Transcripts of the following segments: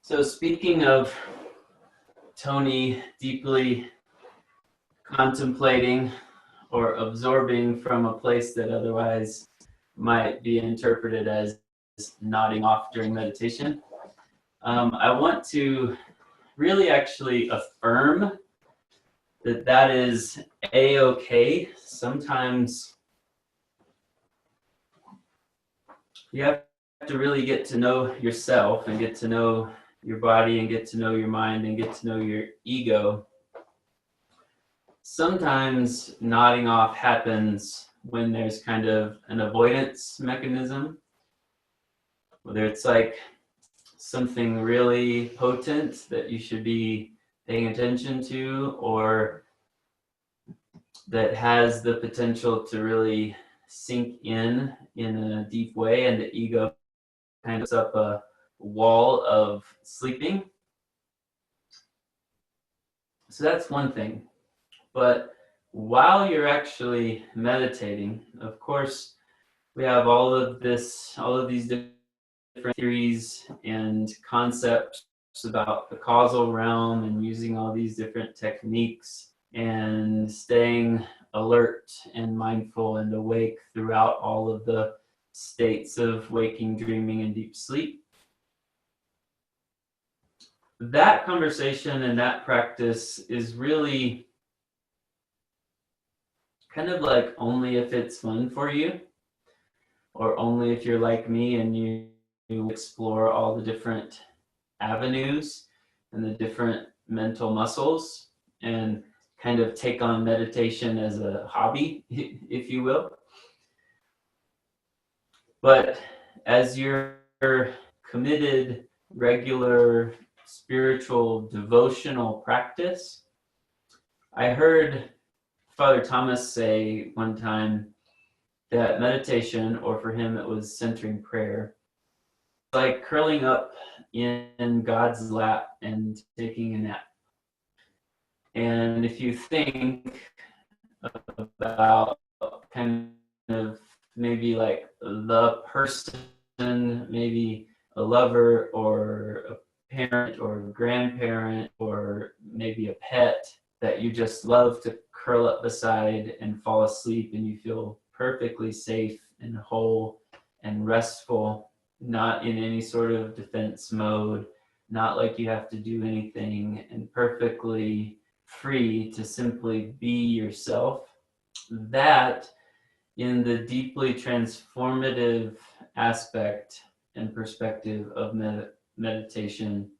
So speaking of Tony deeply contemplating or absorbing from a place that otherwise might be interpreted as nodding off during meditation, I want to really actually affirm that is a-okay. Sometimes you have to really get to know yourself and get to know your body and get to know your mind and get to know your ego. Sometimes nodding off happens when there's kind of an avoidance mechanism, whether it's like something really potent that you should be paying attention to, or that has the potential to really sink in a deep way, and the ego kind of puts up a wall of sleeping. So that's one thing. But while you're actually meditating, of course, we have all of these different theories and concepts about the causal realm and using all these different techniques and staying alert and mindful and awake throughout all of the states of waking, dreaming, and deep sleep. That conversation and that practice is really kind of like only if it's fun for you, or only if you're like me and you explore all the different avenues and the different mental muscles and kind of take on meditation as a hobby, if you will. But as your committed, regular, spiritual, devotional practice, I heard Father Thomas say one time that meditation, or for him it was centering prayer, like curling up in God's lap and taking a nap. And if you think about kind of maybe like the person, maybe a lover or a parent or a grandparent or maybe a pet that you just love to curl up beside and fall asleep, and you feel perfectly safe and whole and restful, not in any sort of defense mode, not like you have to do anything, and perfectly free to simply be yourself. That, in the deeply transformative aspect and perspective of meditation,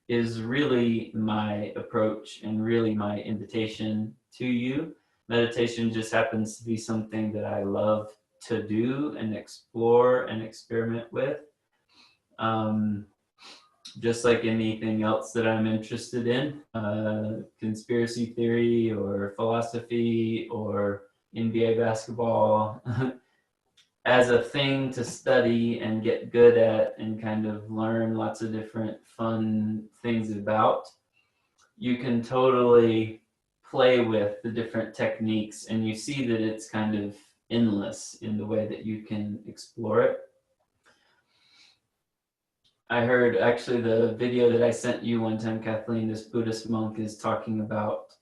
is really my approach and really my invitation to you. Meditation just happens to be something that I love to do and explore and experiment with. Just like anything else that I'm interested in, conspiracy theory or philosophy or NBA basketball, as a thing to study and get good at and kind of learn lots of different fun things about, you can totally play with the different techniques, and you see that it's kind of endless in the way that you can explore it. I heard actually the video that I sent you one time, Kathleen, this Buddhist monk is talking about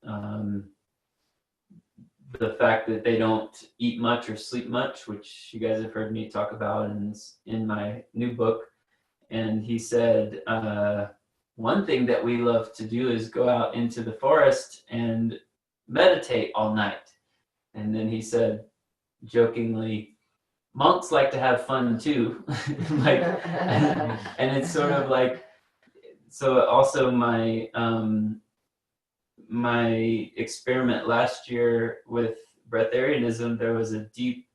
the fact that they don't eat much or sleep much, which you guys have heard me talk about in my new book. And he said, one thing that we love to do is go out into the forest and meditate all night. And then he said, jokingly, monks like to have fun too. Like, and it's sort of like, so also my experiment last year with breatharianism, there was a deep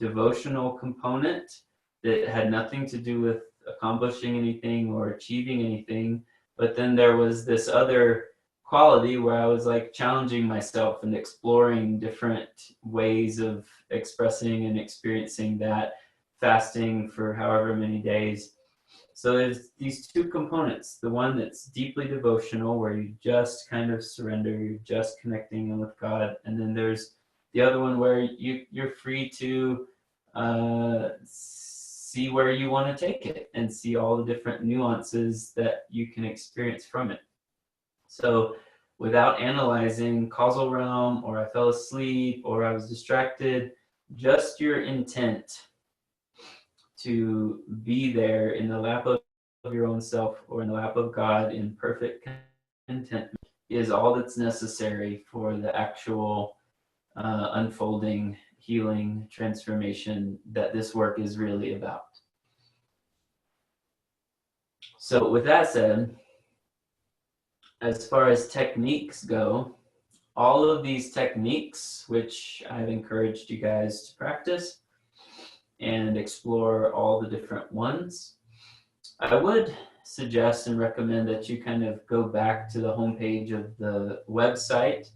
devotional component that had nothing to do with accomplishing anything or achieving anything. But then there was this other quality where I was like challenging myself and exploring different ways of expressing and experiencing that, fasting for however many days. So there's these two components, the one that's deeply devotional, where you just kind of surrender, you're just connecting with God. And then there's the other one where you're free to see where you want to take it and see all the different nuances that you can experience from it. So without analyzing causal realm, or I fell asleep, or I was distracted, just your intent to be there in the lap of your own self, or in the lap of God in perfect contentment, is all that's necessary for the actual unfolding, healing, transformation that this work is really about. So with that said, as far as techniques go, all of these techniques, which I've encouraged you guys to practice and explore all the different ones, I would suggest and recommend that you kind of go back to the homepage of the website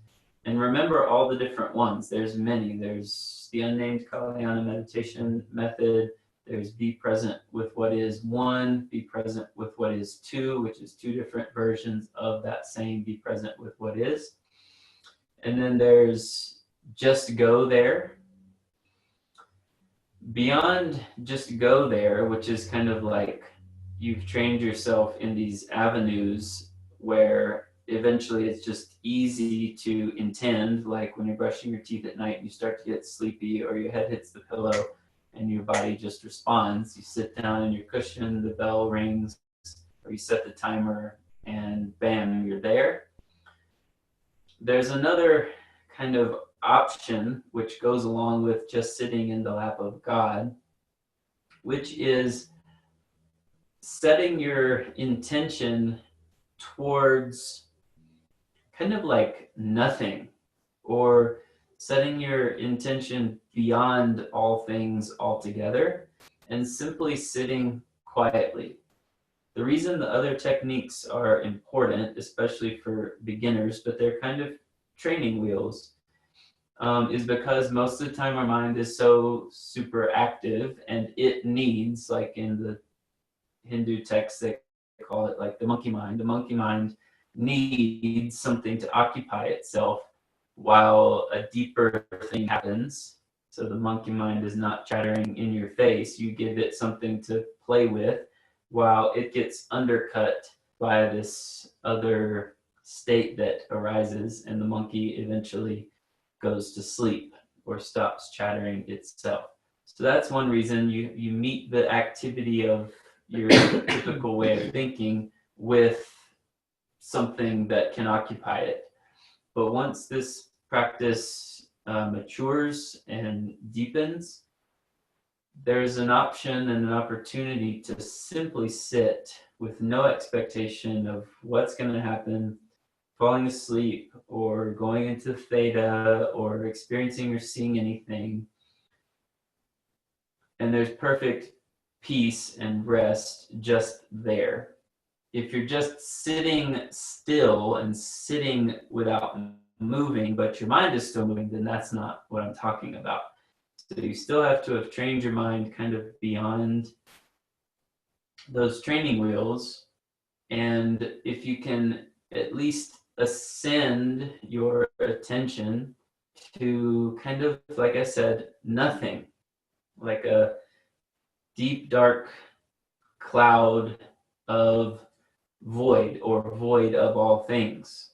and remember all the different ones. There's many. There's the unnamed Kalyana meditation method. There's be present with what is one, be present with what is two, which is two different versions of that same be present with what is. And then there's just go there. Beyond just go there, which is kind of like you've trained yourself in these avenues where eventually it's just easy to intend, like when you're brushing your teeth at night and you start to get sleepy, or your head hits the pillow and your body just responds. You sit down in your cushion, the bell rings, or you set the timer, and bam, you're there. There's another kind of option which goes along with just sitting in the lap of God, which is setting your intention towards kind of like nothing, or setting your intention beyond all things altogether, and simply sitting quietly. The reason the other techniques are important, especially for beginners, but they're kind of training wheels, is because most of the time our mind is so super active, and it needs, like in the Hindu texts, they call it like the monkey mind. The monkey mind needs something to occupy itself while a deeper thing happens. So the monkey mind is not chattering in your face. You give it something to play with while it gets undercut by this other state that arises, and the monkey eventually goes to sleep or stops chattering itself. So that's one reason you meet the activity of your typical way of thinking with something that can occupy it. But once this practice matures and deepens, there's an option and an opportunity to simply sit with no expectation of what's going to happen, falling asleep or going into theta or experiencing or seeing anything. And there's perfect peace and rest just there. If you're just sitting still and sitting without moving, but your mind is still moving, then that's not what I'm talking about. So you still have to have trained your mind kind of beyond those training wheels. And if you can at least ascend your attention to kind of, like I said, nothing, like a deep, dark cloud of void, or void of all things.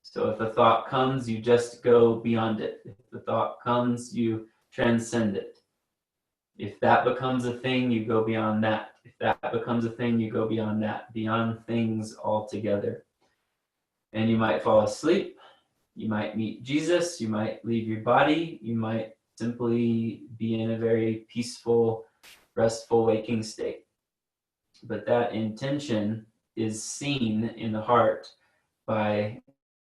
So if a thought comes, you just go beyond it. If the thought comes, you transcend it. If that becomes a thing, you go beyond that. If that becomes a thing, you go beyond that, beyond things altogether. And you might fall asleep. You might meet Jesus. You might leave your body. You might simply be in a very peaceful, restful, waking state. But that intention is seen in the heart by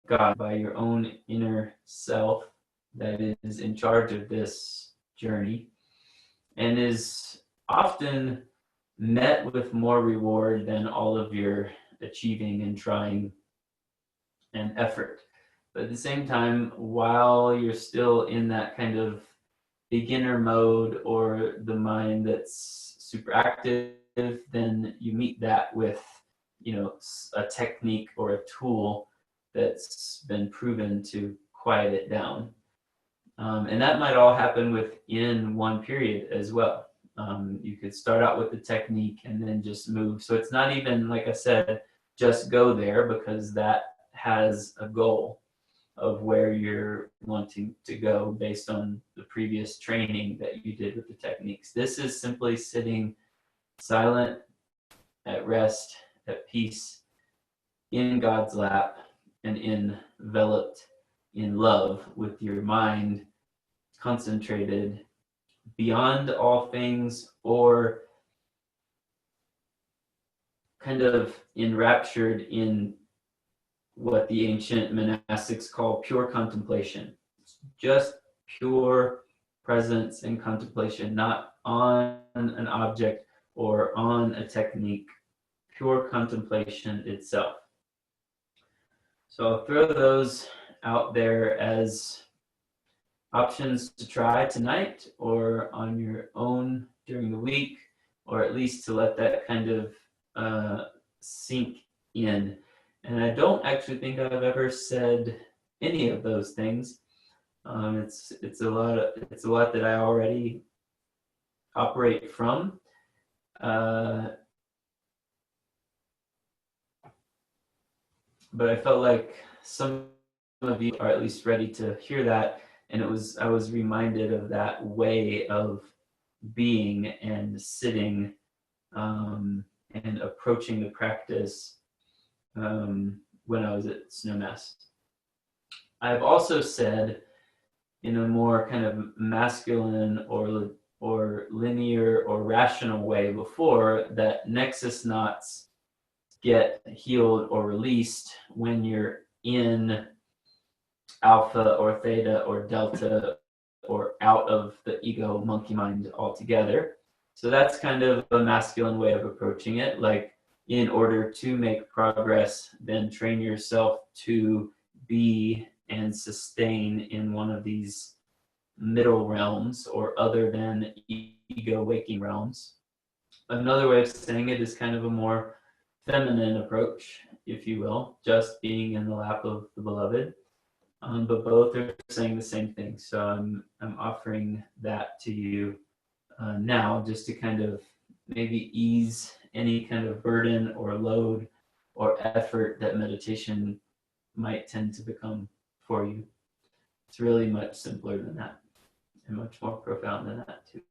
God, by your own inner self that is in charge of this journey, and is often met with more reward than all of your achieving and trying and effort. But at the same time, while you're still in that kind of beginner mode, or the mind that's super active, then you meet that with, a technique or a tool that's been proven to quiet it down. And that might all happen within one period as well. You could start out with the technique and then just move. So it's not even, like I said, just go there, because that has a goal of where you're wanting to go based on the previous training that you did with the techniques. This is simply sitting silent, at rest, at peace, in God's lap, and enveloped in love, with your mind concentrated beyond all things, or kind of enraptured in what the ancient monastics call pure contemplation. Just pure presence and contemplation, not on an object or on a technique, pure contemplation itself. So I'll throw those out there as options to try tonight or on your own during the week, or at least to let that kind of sink in. And I don't actually think I've ever said any of those things. It's a lot that I already operate from. But I felt like some of you are at least ready to hear that, and I was reminded of that way of being and sitting and approaching the practice when I was at Snowmass. I've also said, in a more kind of masculine or linear or rational way before, that nexus knots get healed or released when you're in alpha or theta or delta, or out of the ego monkey mind altogether. So that's kind of a masculine way of approaching it. Like, in order to make progress, then train yourself to be and sustain in one of these middle realms, or other than ego waking realms. Another way of saying it is kind of a more feminine approach, if you will, just being in the lap of the beloved. But both are saying the same thing. So I'm offering that to you now, just to kind of maybe ease any kind of burden or load or effort that meditation might tend to become for you. It's really much simpler than that, and much more profound than that too.